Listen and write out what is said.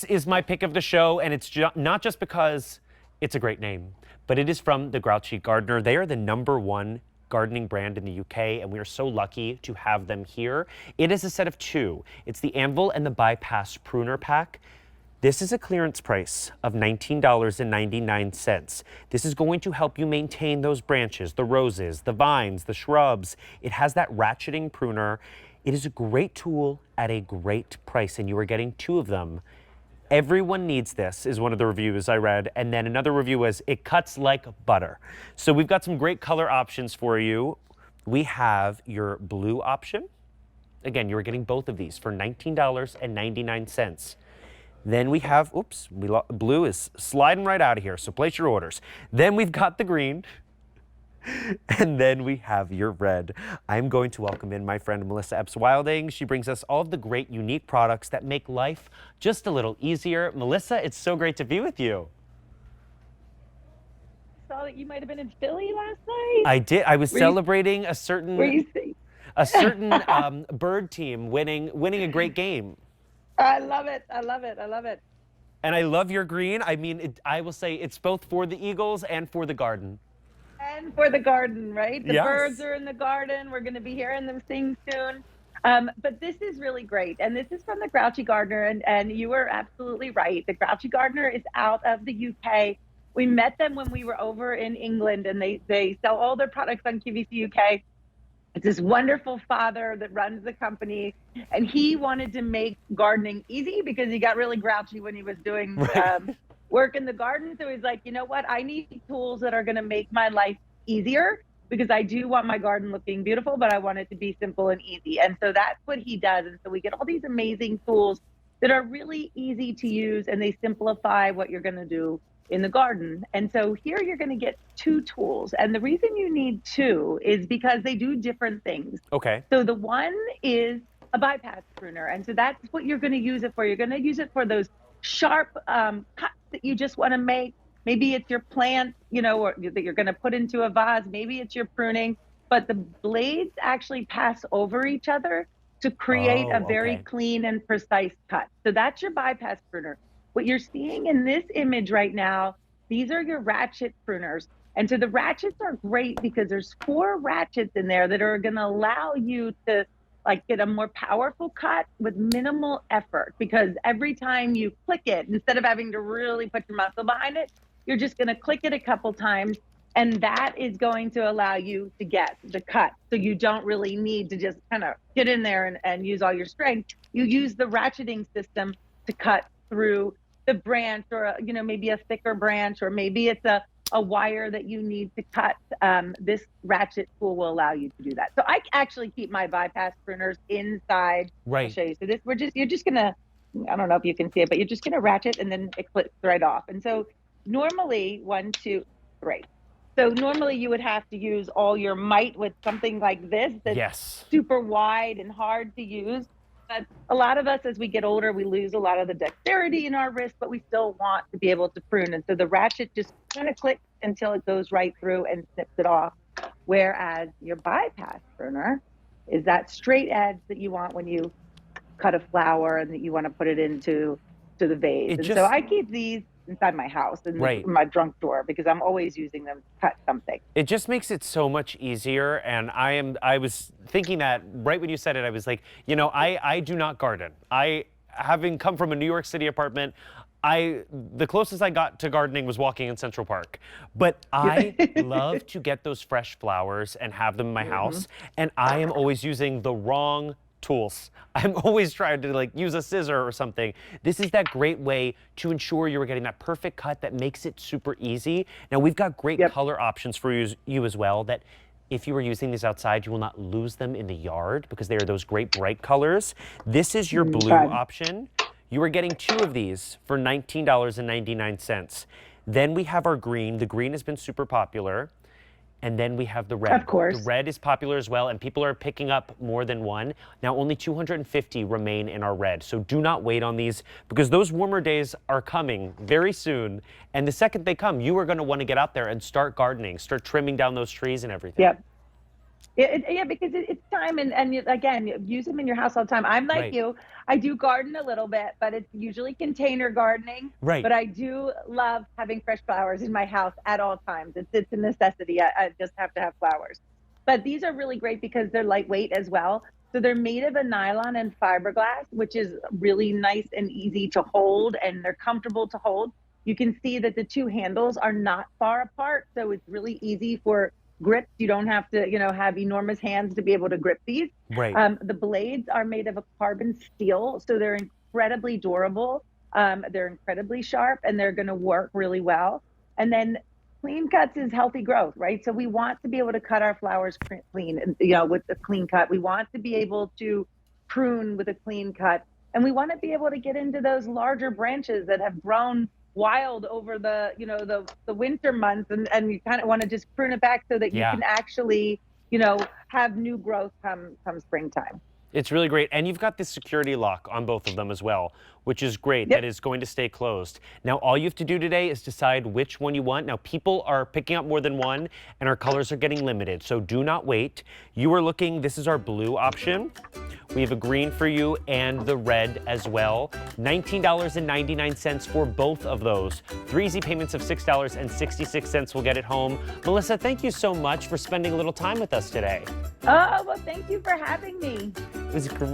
is my pick of the show, and it's not just because it's a great name, but it is from the Grouchy Gardener. They are the #1 gardening brand in the UK, and we are so lucky to have them here. It is a set of 2. It's the Anvil and the Bypass Pruner pack. This is a clearance price of $19.99. This is going to help you maintain those branches, the roses, the vines, the shrubs. It has that ratcheting pruner. It is a great tool at a great price, and you are getting 2 of them. Everyone needs this, is one of the reviews I read. And then another review was, it cuts like butter. So we've got some great color options for you. We have your blue option. Again, you're getting both of these for $19.99. Then we have, oops, blue is sliding right out of here, so place your orders. Then we've got the green. And then we have your red. I'm going to welcome in my friend Melissa Epps-Wilding. She brings us all of the great, unique products that make life just a little easier. Melissa, it's so great to be with you. I saw that you might have been in Philly last night. I did. I was celebrating a certain bird team winning a great game. I love it. I love it. I love it. And I love your green. I mean, I will say it's both for the Eagles and for the garden. And for the garden, right? The Yes. birds are in the garden. We're going to be hearing them sing soon. But this is really great. And this is from the Grouchy Gardener. And you were absolutely right. The Grouchy Gardener is out of the UK. We met them when we were over in England, and they sell all their products on QVC UK. It's this wonderful father that runs the company, and he wanted to make gardening easy because he got really grouchy when he was doing work in the garden. So he's like, you know what? I need tools that are going to make my life easier, because I do want my garden looking beautiful, but I want it to be simple and easy. And so that's what he does. And so we get all these amazing tools that are really easy to use, and they simplify what you're going to do in the garden. And so here you're going to get 2 tools. And the reason you need 2 is because they do different things. Okay. So the one is a bypass pruner. And so that's what you're going to use it for. You're going to use it for those sharp cuts that you just want to make. Maybe it's your plant, you know, or that you're going to put into a vase. Maybe it's your pruning, but the blades actually pass over each other to create a very clean and precise cut. So that's your bypass pruner. What you're seeing in this image right now, these are your ratchet pruners. And so the ratchets are great because there's 4 ratchets in there that are going to allow you to get a more powerful cut with minimal effort, because every time you click it, instead of having to really put your muscle behind it, you're just going to click it a couple times, and that is going to allow you to get the cut. So you don't really need to just kind of get in there and use all your strength. You use the ratcheting system to cut through the branch, or maybe a thicker branch, or maybe it's a wire that you need to cut. This ratchet tool will allow you to do that. So I actually keep my bypass pruners inside. Right. I'll show you. So this, you're just gonna, I don't know if you can see it, but you're just gonna ratchet, and then it clips right off. And so normally 1, 2, 3. So normally you would have to use all your might with something like this that's super wide and hard to use. But a lot of us, as we get older, we lose a lot of the dexterity in our wrist, but we still want to be able to prune. And so the ratchet just kind of clicks until it goes right through and snips it off. Whereas your bypass pruner is that straight edge that you want when you cut a flower and that you want to put it into the vase. So I keep these inside my house in my trunk drawer, because I'm always using them to cut something. It just makes it so much easier. And I was thinking that right when you said it, I was like, I do not garden. Having come from a New York City apartment, the closest I got to gardening was walking in Central Park. But I love to get those fresh flowers and have them in my house. And I am always using the wrong tools. I'm always trying to use a scissor or something. This is that great way to ensure you're getting that perfect cut that makes it super easy. Now we've got great color options for you as well, that if you were using these outside, you will not lose them in the yard, because they are those great bright colors. This is your blue option. You are getting 2 of these for $19.99. Then we have our green. The green has been super popular. And then we have the red. Of course. The red is popular as well, and people are picking up more than one. Now only 250 remain in our red, so do not wait on these, because those warmer days are coming very soon. And the second they come, you are going to want to get out there and start gardening, start trimming down those trees and everything. Yep. Yeah, because it's time, and again, you use them in your house all the time. I'm like Right. you. I do garden a little bit, but it's usually container gardening. Right. But I do love having fresh flowers in my house at all times. It's a necessity. I just have to have flowers. But these are really great because they're lightweight as well. So they're made of a nylon and fiberglass, which is really nice and easy to hold, and they're comfortable to hold. You can see that the two handles are not far apart, so it's really easy for grips. You don't have to, have enormous hands to be able to grip these. Right. The blades are made of a carbon steel, so they're incredibly durable. They're incredibly sharp, and they're going to work really well. And then clean cuts is healthy growth, right? So we want to be able to cut our flowers clean, with a clean cut. We want to be able to prune with a clean cut, and we want to be able to get into those larger branches that have grown wild over the winter months, and you kind of want to just prune it back so that you Yeah. can actually have new growth come springtime. It's really great. And you've got this security lock on both of them as well, which is great. Yep. That is going to stay closed. Now, all you have to do today is decide which one you want. Now, people are picking up more than one, and our colors are getting limited, so do not wait. You are looking, this is our blue option. We have a green for you and the red as well. $19.99 for both of those. 3 easy payments of $6.66 will get it home. Melissa, thank you so much for spending a little time with us today. Oh, well, thank you for having me. It was great.